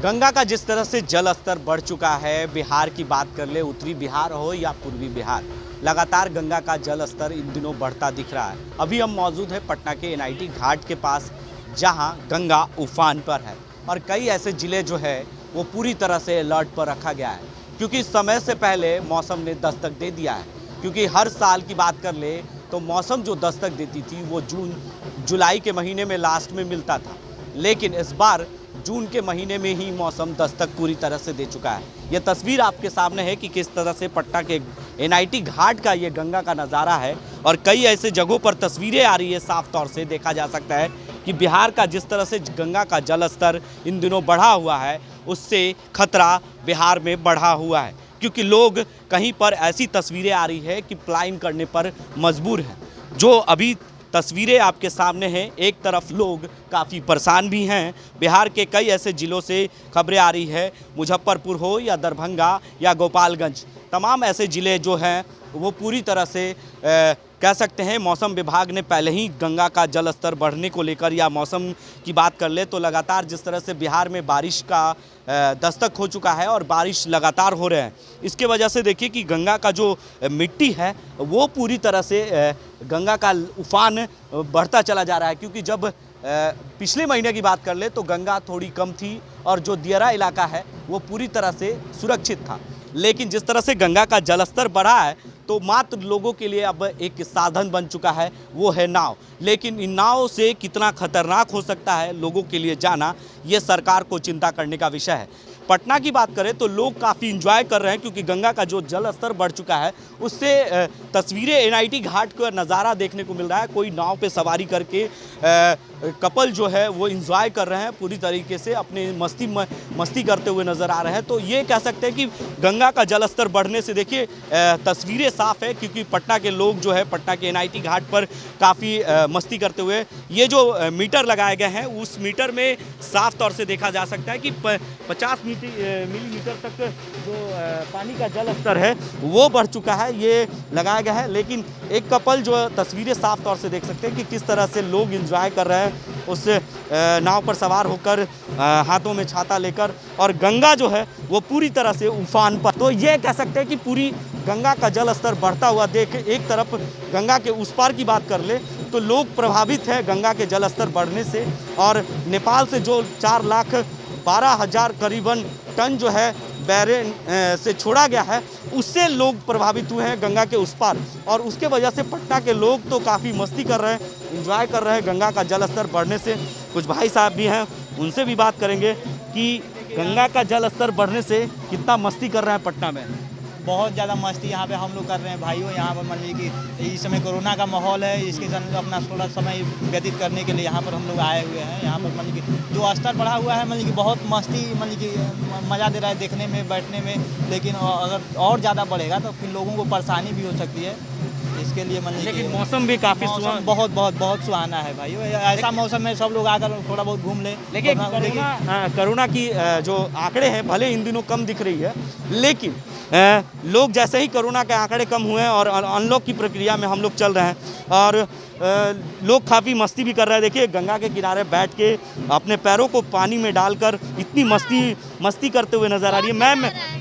गंगा का जिस तरह से जल स्तर बढ़ चुका है, बिहार की बात कर ले, उत्तरी बिहार हो या पूर्वी बिहार, लगातार गंगा का जल स्तर इन दिनों बढ़ता दिख रहा है। अभी हम मौजूद हैं पटना के एनआईटी घाट के पास, जहां गंगा उफान पर है और कई ऐसे ज़िले जो है वो पूरी तरह से अलर्ट पर रखा गया है, क्योंकि समय से पहले मौसम ने दस्तक दे दिया है। क्योंकि हर साल की बात कर ले तो मौसम जो दस्तक देती थी वो जून जुलाई के महीने में लास्ट में मिलता था, लेकिन इस बार जून के महीने में ही मौसम दस्तक पूरी तरह से दे चुका है। ये तस्वीर आपके सामने है कि किस तरह से पटना के एनआईटी घाट का ये गंगा का नज़ारा है और कई ऐसे जगहों पर तस्वीरें आ रही है। साफ तौर से देखा जा सकता है कि बिहार का जिस तरह से गंगा का जल स्तर इन दिनों बढ़ा हुआ है, उससे खतरा बिहार में बढ़ा हुआ है, क्योंकि लोग कहीं पर ऐसी तस्वीरें आ रही है कि पलायन करने पर मजबूर हैं। जो अभी तस्वीरें आपके सामने हैं, एक तरफ लोग काफ़ी परेशान भी हैं। बिहार के कई ऐसे ज़िलों से खबरें आ रही है, मुजफ्फरपुर हो या दरभंगा या गोपालगंज, तमाम ऐसे ज़िले जो हैं वो पूरी तरह से कह सकते हैं मौसम विभाग ने पहले ही गंगा का जल स्तर बढ़ने को लेकर, या मौसम की बात कर ले तो लगातार जिस तरह से बिहार में बारिश का दस्तक हो चुका है और बारिश लगातार हो रहे हैं, इसके वजह से देखिए कि गंगा का जो मिट्टी है वो पूरी तरह से गंगा का उफान बढ़ता चला जा रहा है। क्योंकि जब पिछले महीने की बात कर ले तो गंगा थोड़ी कम थी और जो दियारा इलाका है वो पूरी तरह से सुरक्षित था, लेकिन जिस तरह से गंगा का जलस्तर बढ़ा है तो मात्र लोगों के लिए अब एक साधन बन चुका है, वो है नाव। लेकिन इन नाव से कितना खतरनाक हो सकता है लोगों के लिए जाना, ये सरकार को चिंता करने का विषय है। पटना की बात करें तो लोग काफ़ी इंजॉय कर रहे हैं, क्योंकि गंगा का जो जल स्तर बढ़ चुका है उससे तस्वीरें एनआईटी घाट का नज़ारा देखने को मिल रहा है। कोई नाव पे सवारी करके कपल जो है वो इंजॉय कर रहे हैं, पूरी तरीके से अपने मस्ती करते हुए नज़र आ रहे हैं। तो ये कह सकते हैं कि गंगा का जल स्तर बढ़ने से देखिए तस्वीरें साफ है, क्योंकि पटना के लोग जो है पटना के एनआईटी घाट पर काफ़ी मस्ती करते हुए, ये जो मीटर लगाए गए हैं उस मीटर में साफ तौर से देखा जा सकता है कि 50 मिलीमीटर तक जो पानी का जल स्तर है वो बढ़ चुका है, ये लगाया गया है। लेकिन एक कपल जो तस्वीरें साफ तौर से देख सकते हैं कि किस तरह से लोग एंजॉय कर रहे हैं उस नाव पर सवार होकर, हाथों में छाता लेकर, और गंगा जो है वो पूरी तरह से उफान पर। तो ये कह सकते हैं कि पूरी गंगा का जल स्तर बढ़ता हुआ देख, एक तरफ गंगा के उस पार की बात कर ले तो लोग प्रभावित हैं गंगा के जल स्तर बढ़ने से, और नेपाल से जो 4,12,000 करीबन टन जो है बैरेन से छोड़ा गया है, उससे लोग प्रभावित हुए हैं गंगा के उस पार, और उसके वजह से पटना के लोग तो काफ़ी मस्ती कर रहे हैं, एंजॉय कर रहे हैं गंगा का जल स्तर बढ़ने से। कुछ भाई साहब भी हैं, उनसे भी बात करेंगे कि गंगा का जल स्तर बढ़ने से कितना मस्ती कर रहे हैं पटना में। बहुत ज़्यादा मस्ती यहाँ पे हम लोग कर रहे हैं भाइयों। यहाँ पर मान लीजिए कि इस समय कोरोना का माहौल है, इसके साथ अपना थोड़ा समय व्यतीत करने के लिए यहाँ पर हम लोग आए हुए हैं। यहाँ पर मान लीजिए कि जो स्तर बढ़ा हुआ है, मान लीजिए कि बहुत मस्ती, मान लीजिए कि मज़ा दे रहा है देखने में, बैठने में। लेकिन अगर और ज़्यादा बढ़ेगा तो फिर लोगों को परेशानी भी हो सकती है, इसके लिए मान लीजिए। लेकिन मौसम भी काफ़ी बहुत सुहाना है भाई। ऐसा मौसम में सब लोग आकर थोड़ा बहुत घूम लें। लेकिन कोरोना की जो आंकड़े हैं भले इन दिनों कम दिख रही है, लेकिन लोग जैसे ही कोरोना के आंकड़े कम हुए हैं और अनलॉक की प्रक्रिया में हम लोग चल रहे हैं, और लोग काफ़ी मस्ती भी कर रहे हैं। देखिए गंगा के किनारे बैठ के अपने पैरों को पानी में डालकर इतनी मस्ती करते हुए नज़र आ रही है।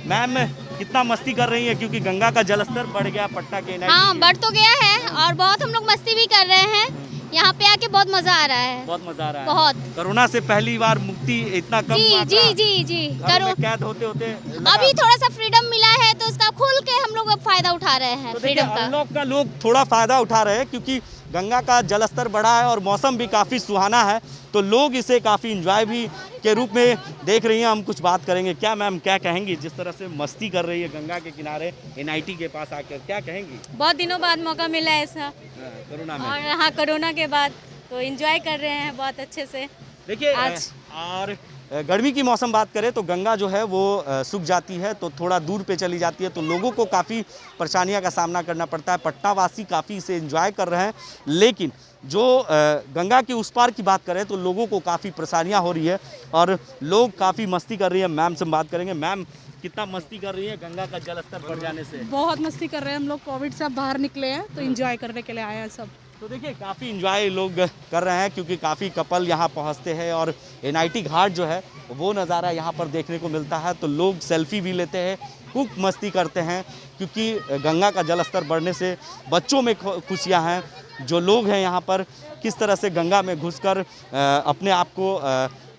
मैम कितना मस्ती कर रही है, क्योंकि गंगा का जलस्तर बढ़ गया पटना के? हाँ, बढ़ तो गया है और बहुत हम लोग मस्ती भी कर रहे हैं। यहाँ पे आके बहुत मजा आ रहा है। बहुत मजा आ रहा है। बहुत। कोरोना से पहली बार मुक्ति इतना कम हुआ था। जी। कैद होते अभी थोड़ा सा फ्रीडम मिला है तो उसका खुल के हम लोग अब फायदा उठा रहे हैं। तो फ्रीडम का अनलॉक का लोग थोड़ा फायदा उठा रहे हैं, क्योंकि गंगा का जलस्तर बढ़ा है और मौसम भी काफ़ी सुहाना है, तो लोग इसे काफ़ी इंजॉय भी के रूप में देख रही हैं। हम कुछ बात करेंगे। क्या मैम, क्या कहेंगी जिस तरह से मस्ती कर रही है गंगा के किनारे एनआईटी के पास आकर, क्या कहेंगी? बहुत दिनों बाद मौका मिला ऐसा कोरोना में, और हाँ कोरोना के बाद तो एंजॉय कर रहे हैं बहुत अच्छे से। देखिए और गर्मी की मौसम बात करें तो गंगा जो है वो सूख जाती है तो थोड़ा दूर पे चली जाती है, तो लोगों को काफ़ी परेशानियों का सामना करना पड़ता है। पटना वासी काफ़ी इसे एंजॉय कर रहे हैं, लेकिन जो गंगा के उस पार की बात करें तो लोगों को काफ़ी परेशानियां हो रही है और लोग काफ़ी मस्ती कर रही है। मैम से बात करेंगे। मैम, कितना मस्ती कर रही है गंगा का जलस्तर बढ़ जाने से? बहुत मस्ती कर रहे हैं हम लोग। कोविड से अब बाहर निकले हैं तो एंजॉय करने के लिए आए हैं सब। तो देखिए काफ़ी इंजॉय लोग कर रहे हैं क्योंकि काफ़ी कपल यहाँ पहुँचते हैं और एनआईटी घाट जो है वो नज़ारा यहाँ पर देखने को मिलता है। तो लोग सेल्फी भी लेते हैं, खूब मस्ती करते हैं क्योंकि गंगा का जल स्तर बढ़ने से बच्चों में खुशियाँ हैं। जो लोग हैं यहाँ पर किस तरह से गंगा में घुसकर अपने आप को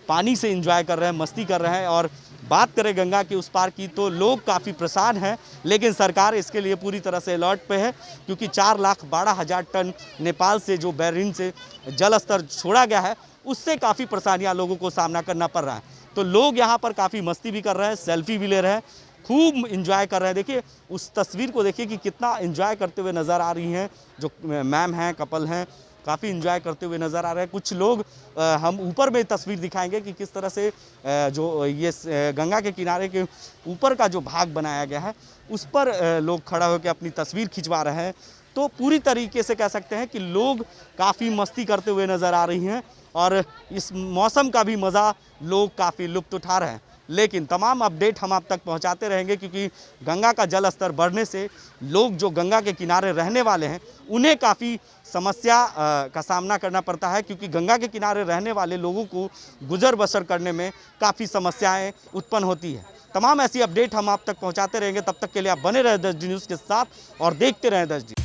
पानी से एंजॉय कर रहे हैं, मस्ती कर रहे हैं। और बात करें गंगा के उस पार की तो लोग काफ़ी परेशान हैं, लेकिन सरकार इसके लिए पूरी तरह से अलर्ट पे है क्योंकि 4,12,000 टन नेपाल से जो बैरिन से जल स्तर छोड़ा गया है उससे काफ़ी परेशानियां लोगों को सामना करना पड़ रहा है। तो लोग यहाँ पर काफ़ी मस्ती भी कर रहे हैं, सेल्फी भी ले रहे हैं, खूब इंजॉय कर रहे हैं। देखिए उस तस्वीर को देखिए कि कितना इंजॉय करते हुए नज़र आ रही हैं। जो मैम हैं, कपल हैं, काफ़ी इंजॉय करते हुए नज़र आ रहे हैं। कुछ लोग हम ऊपर में तस्वीर दिखाएंगे कि किस तरह से जो ये गंगा के किनारे के ऊपर का जो भाग बनाया गया है उस पर लोग खड़ा होकर अपनी तस्वीर खिंचवा रहे हैं। तो पूरी तरीके से कह सकते हैं कि लोग काफ़ी मस्ती करते हुए नज़र आ रही हैं और इस मौसम का भी मज़ा लोग काफ़ी लुत्फ़ उठा रहे हैं। लेकिन तमाम अपडेट हम आप तक पहुंचाते रहेंगे क्योंकि गंगा का जल स्तर बढ़ने से लोग जो गंगा के किनारे रहने वाले हैं उन्हें काफ़ी समस्या का सामना करना पड़ता है क्योंकि गंगा के किनारे रहने वाले लोगों को गुजर बसर करने में काफ़ी समस्याएं उत्पन्न होती है। तमाम ऐसी अपडेट हम आप तक पहुंचाते रहेंगे। तब तक के लिए आप बने रहे 10D न्यूज़ के साथ और देखते रहें 10D।